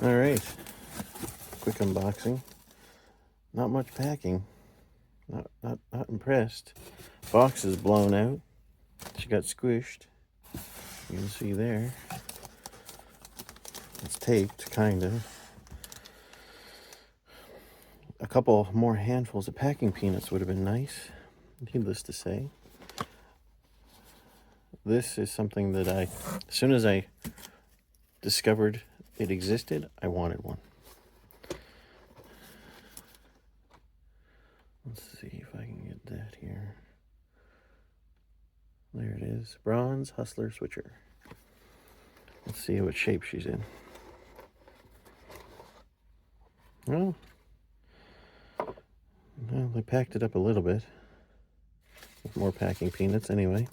All right, quick unboxing. Not much packing. Not impressed. Box is blown out. She got squished. You can see there. It's taped, kind of. A couple more handfuls of packing peanuts would have been nice. Needless to say. This is something that as soon as I discovered it existed, I wanted one. Let's see if I can get that here. There it is. Bronze Hustler Switcher. Let's see what shape she's in. Well, they packed it up a little bit. With more packing peanuts anyway.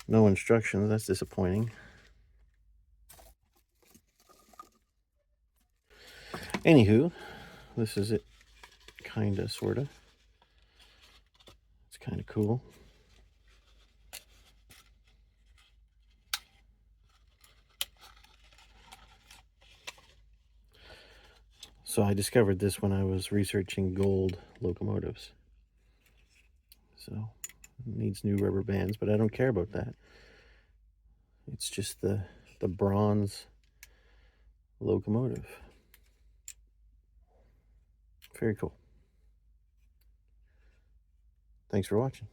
No instructions, that's disappointing. Anywho, this is it, kinda, sorta. It's kinda cool. So I discovered this when I was researching gold locomotives. So it needs new rubber bands, but I don't care about that. It's just the bronze locomotive. Very cool. Thanks for watching.